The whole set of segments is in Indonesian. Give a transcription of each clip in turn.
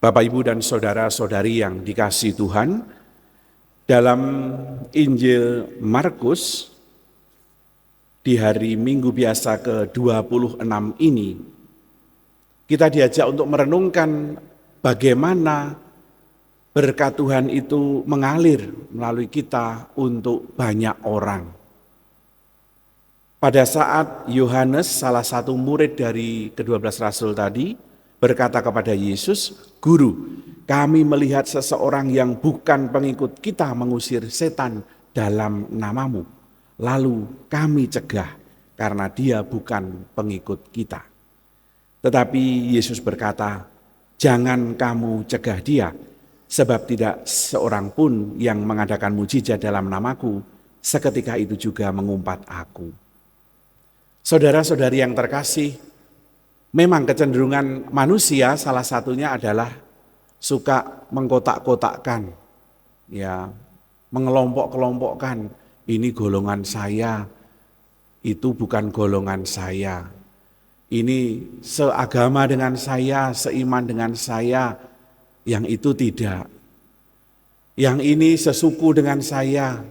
Bapak, Ibu, dan saudara-saudari yang dikasihi Tuhan, dalam Injil Markus di hari Minggu biasa ke-26 ini, kita diajak untuk merenungkan bagaimana berkat Tuhan itu mengalir melalui kita untuk banyak orang. Pada saat Yohanes, salah satu murid dari ke-12 Rasul tadi, berkata kepada Yesus, "Guru, kami melihat seseorang yang bukan pengikut kita mengusir setan dalam namamu. Lalu kami cegah karena dia bukan pengikut kita." Tetapi Yesus berkata, "Jangan kamu cegah dia, sebab tidak seorang pun yang mengadakan mujizat dalam namaku, seketika itu juga mengumpat aku." Saudara-saudari yang terkasih, memang kecenderungan manusia salah satunya adalah suka mengkotak-kotakkan, ya, mengelompok-kelompokkan. Ini golongan saya, itu bukan golongan saya. Ini seagama dengan saya, seiman dengan saya, yang itu tidak. Yang ini sesuku dengan saya,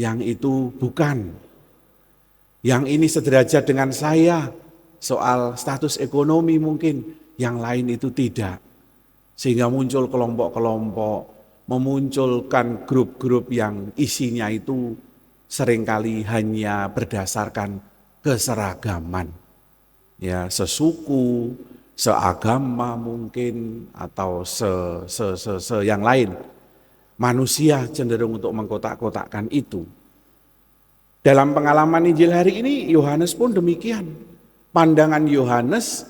yang itu bukan. Yang ini sederajat dengan saya, soal status ekonomi mungkin, yang lain itu tidak. Sehingga muncul kelompok-kelompok, memunculkan grup-grup yang isinya itu seringkali hanya berdasarkan keseragaman. Ya, sesuku, seagama mungkin, atau yang lain. Manusia cenderung untuk mengkotak-kotakkan itu. Dalam pengalaman Injil hari ini, Yohanes pun demikian. Pandangan Yohanes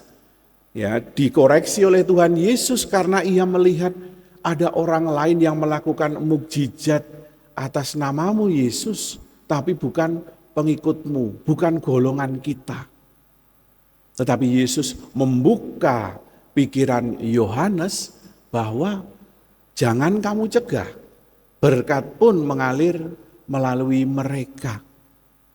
ya dikoreksi oleh Tuhan Yesus karena ia melihat ada orang lain yang melakukan mukjizat atas namamu Yesus, tapi bukan pengikutmu, bukan golongan kita. Tetapi Yesus membuka pikiran Yohanes bahwa jangan kamu cegah, berkat pun mengalir melalui mereka.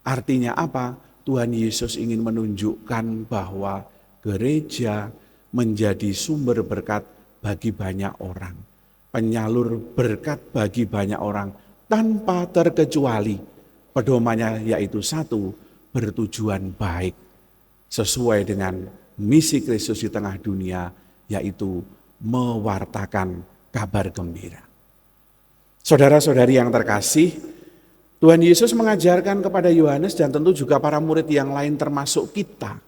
Artinya apa? Tuhan Yesus ingin menunjukkan bahwa gereja menjadi sumber berkat bagi banyak orang. Penyalur berkat bagi banyak orang tanpa terkecuali. Pedomannya yaitu satu, bertujuan baik. Sesuai dengan misi Kristus di tengah dunia, yaitu mewartakan kabar gembira. Saudara-saudari yang terkasih, Tuhan Yesus mengajarkan kepada Yohanes dan tentu juga para murid yang lain termasuk kita,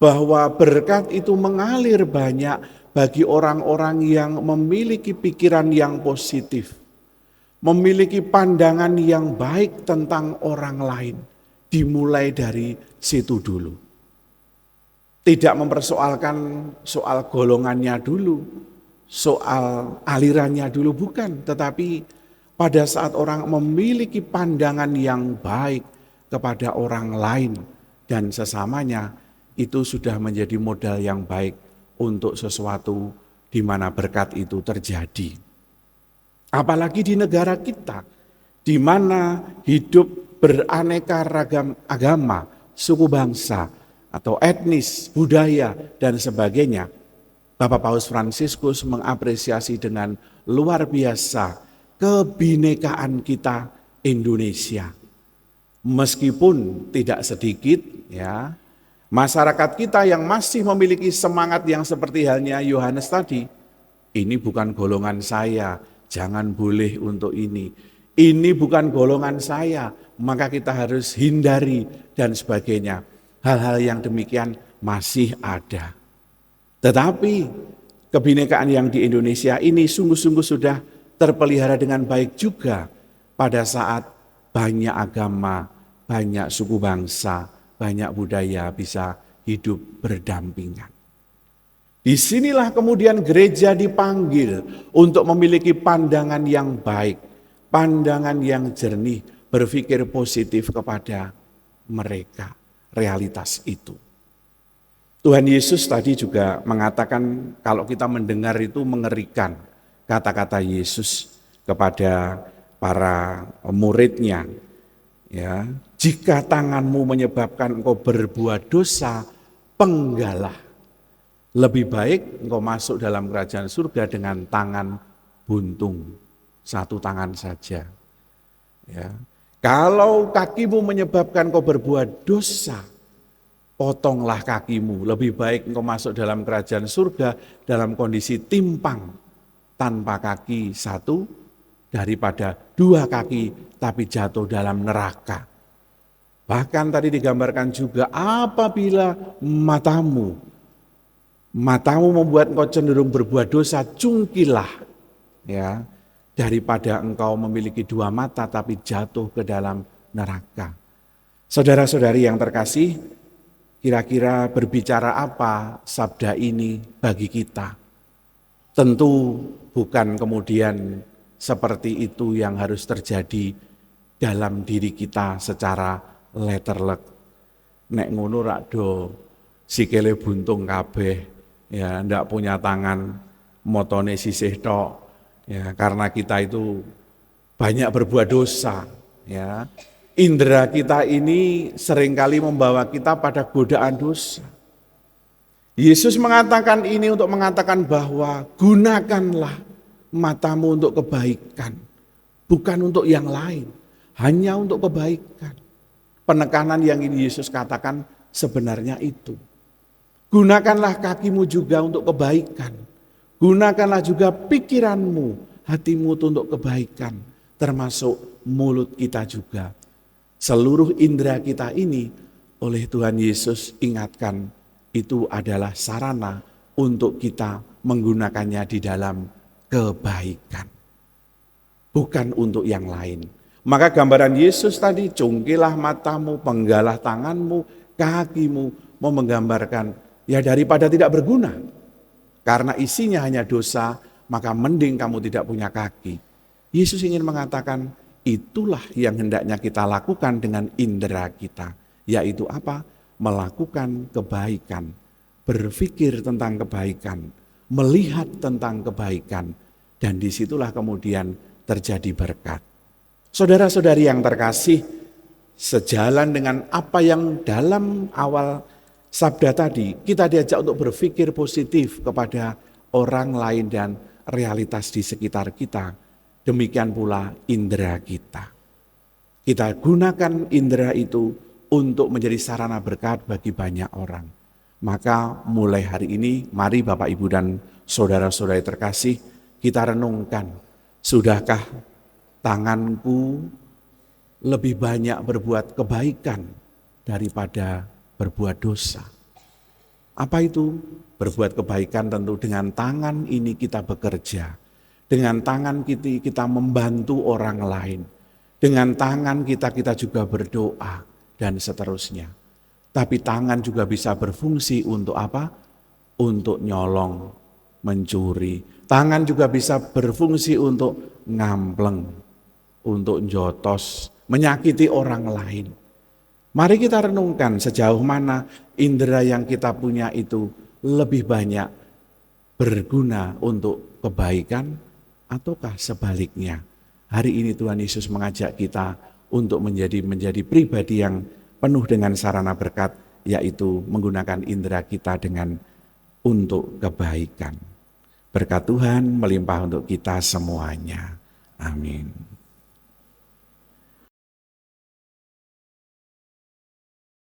bahwa berkat itu mengalir banyak bagi orang-orang yang memiliki pikiran yang positif, memiliki pandangan yang baik tentang orang lain, dimulai dari situ dulu. Tidak mempersoalkan soal golongannya dulu, soal alirannya dulu, bukan, tetapi pada saat orang memiliki pandangan yang baik kepada orang lain dan sesamanya, itu sudah menjadi modal yang baik untuk sesuatu di mana berkat itu terjadi. Apalagi di negara kita, di mana hidup beraneka ragam agama, suku bangsa, atau etnis, budaya, dan sebagainya. Bapak Paus Fransiskus mengapresiasi dengan luar biasa kebinekaan kita Indonesia. Meskipun tidak sedikit ya, masyarakat kita yang masih memiliki semangat yang seperti halnya Yohanes tadi, ini bukan golongan saya, jangan boleh untuk ini. Ini bukan golongan saya, maka kita harus hindari dan sebagainya. Hal-hal yang demikian masih ada. Tetapi kebinekaan yang di Indonesia ini sungguh-sungguh sudah terpelihara dengan baik juga pada saat banyak agama, banyak suku bangsa, banyak budaya bisa hidup berdampingan. Disinilah kemudian gereja dipanggil untuk memiliki pandangan yang baik, pandangan yang jernih, berpikir positif kepada mereka, realitas itu. Tuhan Yesus tadi juga mengatakan kalau kita mendengar itu mengerikan. Kata-kata Yesus kepada para muridnya, ya, jika tanganmu menyebabkan engkau berbuat dosa, penggalah. Lebih baik engkau masuk dalam kerajaan surga dengan tangan buntung, satu tangan saja. Ya. Kalau kakimu menyebabkan kau berbuat dosa, potonglah kakimu. Lebih baik engkau masuk dalam kerajaan surga dalam kondisi timpang, tanpa kaki satu, daripada dua kaki tapi jatuh dalam neraka. Bahkan tadi digambarkan juga apabila matamu membuat engkau cenderung berbuat dosa, cungkilah ya, daripada engkau memiliki dua mata tapi jatuh ke dalam neraka. Saudara-saudari yang terkasih, kira-kira berbicara apa sabda ini bagi kita? Tentu bukan kemudian seperti itu yang harus terjadi dalam diri kita secara letterlek. Nek ngono rak do sikile buntung kabeh, ya ndak punya tangan, motone sisih tok, ya karena kita itu banyak berbuat dosa, ya. Indera kita ini seringkali membawa kita pada godaan dosa. Yesus mengatakan ini untuk mengatakan bahwa gunakanlah matamu untuk kebaikan, bukan untuk yang lain, hanya untuk kebaikan. Penekanan yang ini Yesus katakan sebenarnya itu. Gunakanlah kakimu juga untuk kebaikan. Gunakanlah juga pikiranmu, hatimu untuk kebaikan. Termasuk mulut kita juga. Seluruh indera kita ini oleh Tuhan Yesus ingatkan itu adalah sarana untuk kita menggunakannya di dalam kebaikan. Bukan untuk yang lain. Maka gambaran Yesus tadi, cungkilah matamu, penggalah tanganmu, kakimu, mau menggambarkan ya daripada tidak berguna. Karena isinya hanya dosa, maka mending kamu tidak punya kaki. Yesus ingin mengatakan itulah yang hendaknya kita lakukan dengan indera kita. Yaitu apa? Melakukan kebaikan, berpikir tentang kebaikan, melihat tentang kebaikan. Dan disitulah kemudian terjadi berkat. Saudara-saudari yang terkasih, sejalan dengan apa yang dalam awal sabda tadi, kita diajak untuk berpikir positif kepada orang lain dan realitas di sekitar kita. Demikian pula indera kita. Kita gunakan indera itu untuk menjadi sarana berkat bagi banyak orang. Maka mulai hari ini, mari Bapak Ibu dan saudara-saudari terkasih, kita renungkan, sudahkah tanganku lebih banyak berbuat kebaikan daripada berbuat dosa? Apa itu? Berbuat kebaikan tentu dengan tangan ini kita bekerja. Dengan tangan kita membantu orang lain. Dengan tangan kita juga berdoa dan seterusnya. Tapi tangan juga bisa berfungsi untuk apa? Untuk nyolong, mencuri. Tangan juga bisa berfungsi untuk ngampleng, untuk jotos, menyakiti orang lain. Mari kita renungkan sejauh mana indera yang kita punya itu lebih banyak berguna untuk kebaikan ataukah sebaliknya. Hari ini Tuhan Yesus mengajak kita untuk menjadi pribadi yang penuh dengan sarana berkat, yaitu menggunakan indera kita dengan untuk kebaikan. Berkat Tuhan melimpah untuk kita semuanya. Amin.